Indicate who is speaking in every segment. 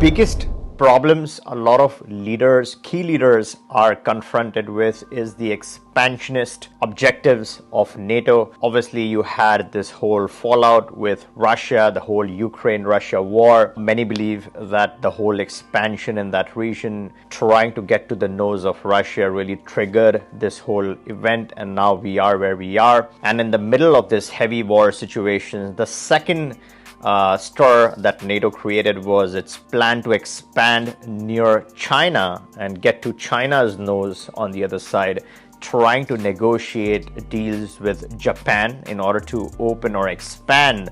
Speaker 1: biggest problems a lot of leaders, key leaders are confronted with is the expansionist objectives of NATO. Obviously, you had this whole fallout with Russia, the whole Ukraine-Russia war. Many believe that the whole expansion in that region, trying to get to the nose of Russia, really triggered this whole event, and now we are where we are. And in the middle of this heavy war situation, the second stir that NATO created was its plan to expand near China and get to China's nose on the other side, trying to negotiate deals with Japan in order to open or expand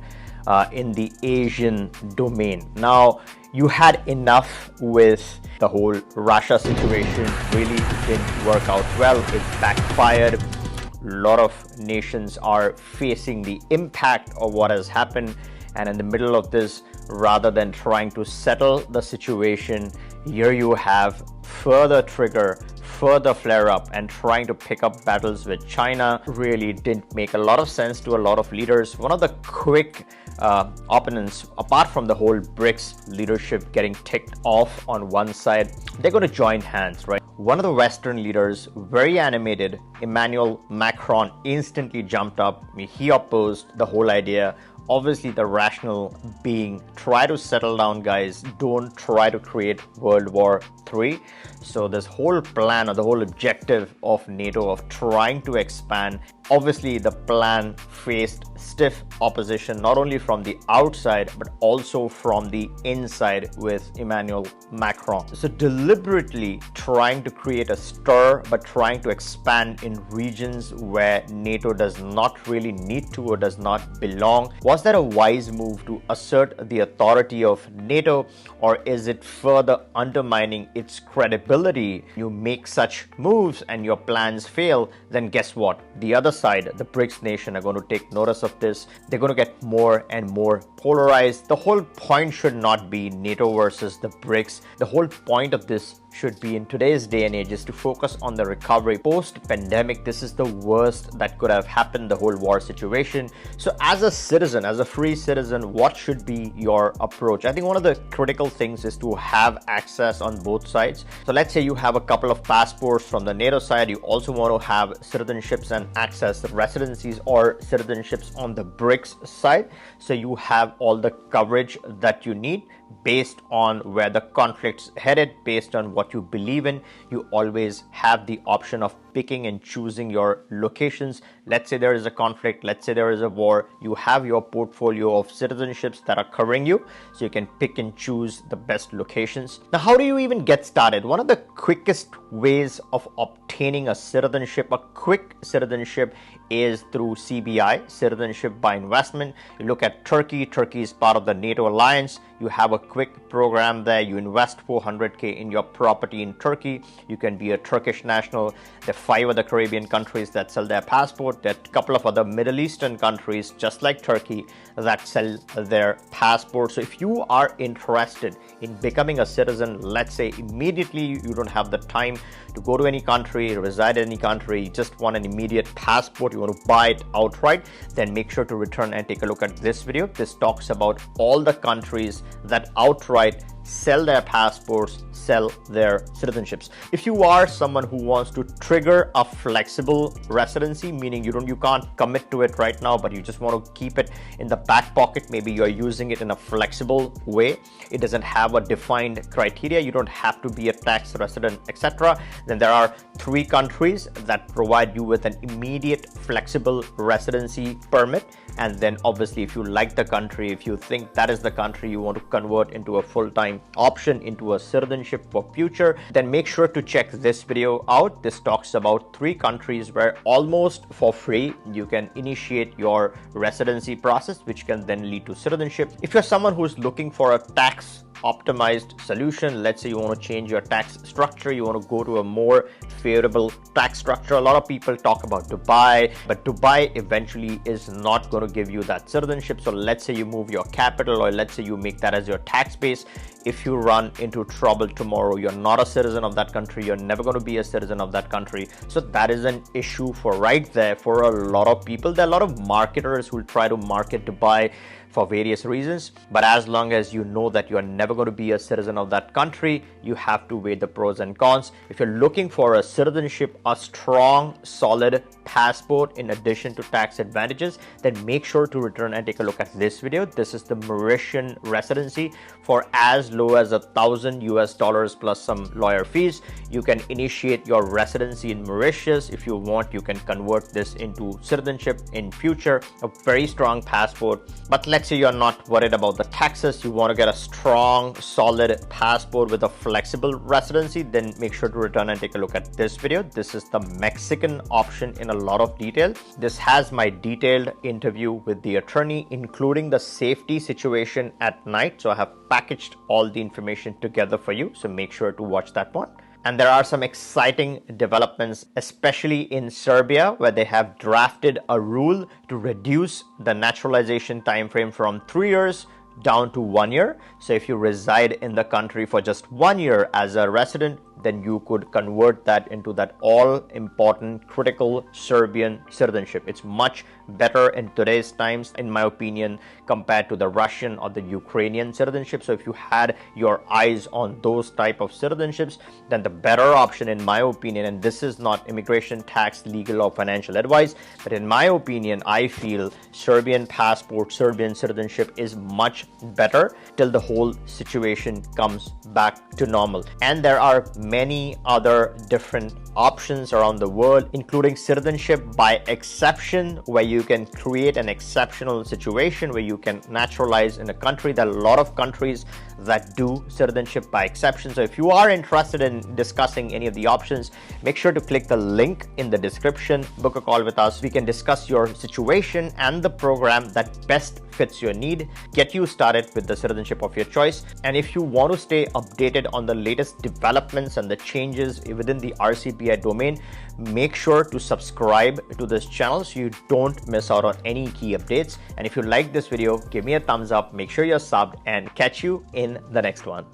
Speaker 1: in the Asian domain. Now, you had enough with the whole Russia situation. Really didn't work out well. It backfired. A lot of nations are facing the impact of what has happened. And in the middle of this, rather than trying to settle the situation, here you have further trigger, further flare up, and trying to pick up battles with China really didn't make a lot of sense to a lot of leaders. One of the quick opponents, apart from the whole BRICS leadership getting ticked off on one side, they're going to join hands, right? One of the Western leaders, very animated, Emmanuel Macron, instantly jumped up. He opposed the whole idea. Obviously, the rationale being, try to settle down, guys. Don't try to create World War III. So this whole plan, or the whole objective of NATO of trying to expand, obviously the plan faced stiff opposition, not only from the outside, but also from the inside with Emmanuel Macron. So deliberately trying to create a stir, but trying to expand in regions where NATO does not really need to or does not belong. Was that a wise move to assert the authority of NATO, or is it further undermining its credibility? You make such moves and your plans fail, then guess what? The other side, the BRICS nation, are going to take notice of this. They're going to get more and more polarized. The whole point should not be NATO versus the BRICS. The whole point of this should be, in today's day and age, is to focus on the recovery post-pandemic. This is the worst that could have happened, the whole war situation. So as a citizen, as a free citizen, what should be your approach? I think one of the critical things is to have access on both sides. So let's say you have a couple of passports from the NATO side. You also want to have citizenships and access residencies or citizenships on the BRICS side. So you have all the coverage that you need based on where the conflict's headed, based on what you believe in. You always have the option of picking and choosing your locations. Let's say there is a conflict, let's say there is a war, you have your portfolio of citizenships that are covering you, so you can pick and choose the best locations. Now, how do you even get started? One of the quickest ways of obtaining a citizenship, a quick citizenship, is through CBI, Citizenship by Investment. You look at Turkey. Turkey is part of the NATO alliance. You have a quick program there. You invest 400K in your property in Turkey. You can be a Turkish national. There are 5 other Caribbean countries that sell their passport. There are a couple of other Middle Eastern countries, just like Turkey, that sell their passport. So if you are interested in becoming a citizen, let's say immediately you don't have the time to go to any country, reside in any country, you just want an immediate passport, you want to buy it outright, then make sure to return and take a look at this video. This talks about all the countries that outright sell their passports, sell their citizenships. If you are someone who wants to trigger a flexible residency, meaning you can't commit to it right now, but you just want to keep it in the back pocket, maybe you're using it in a flexible way, it doesn't have a defined criteria, you don't have to be a tax resident, etc., then there are 3 countries that provide you with an immediate flexible residency permit. And then obviously, if you like the country, if you think that is the country you want to convert into a full-time option, into a citizenship for future, then make sure to check this video out. This talks about 3 countries where almost for free you can initiate your residency process, which can then lead to citizenship. If you're someone who's looking for a tax optimized solution, let's say you want to change your tax structure, you want to go to a more favorable tax structure. A lot of people talk about Dubai, but Dubai eventually is not going to give you that citizenship. So let's say you move your capital, or let's say you make that as your tax base, if you run into trouble tomorrow, you're not a citizen of that country, you're never going to be a citizen of that country. So that is an issue for right there for a lot of people. There are a lot of marketers who will try to market Dubai for various reasons, but as long as you know that you are never going to be a citizen of that country, you have to weigh the pros and cons. If you're looking for a citizenship, a strong, solid passport in addition to tax advantages, then make sure to return and take a look at this video. This is the Mauritian Residency. For as low as $1,000 plus some lawyer fees, you can initiate your residency in Mauritius. If you want, you can convert this into citizenship in future. A very strong passport. But let's say you're not worried about the taxes, you want to get a strong, solid passport with a flexible residency, then make sure to return and take a look at this video. This is the Mexican option in a lot of detail. This has my detailed interview with the attorney, including the safety situation at night. So I have packaged all the information together for you. So make sure to watch that one. And there are some exciting developments, especially in Serbia, where they have drafted a rule to reduce the naturalization timeframe from 3 years down to 1 year. So if you reside in the country for just 1 year as a resident, then you could convert that into that all important critical Serbian citizenship. It's much better in today's times, in my opinion, compared to the Russian or the Ukrainian citizenship. So if you had your eyes on those type of citizenships, then the better option, in my opinion, and this is not immigration, tax, legal or financial advice, but in my opinion, I feel Serbian passport, Serbian citizenship is much better till the whole situation comes back to normal. And there are many other different options around the world, including citizenship by exception, where you can create an exceptional situation where you can naturalize in a country. There are a lot of countries that do citizenship by exception. So if you are interested in discussing any of the options, make sure to click the link in the description, book a call with us. We can discuss your situation and the program that best fits your need, get you started with the citizenship of your choice. And if you want to stay updated on the latest developments and the changes within the RCPI domain, make sure to subscribe to this channel so you don't miss out on any key updates. And if you like this video, give me a thumbs up, make sure you're subbed, and catch you in the next one.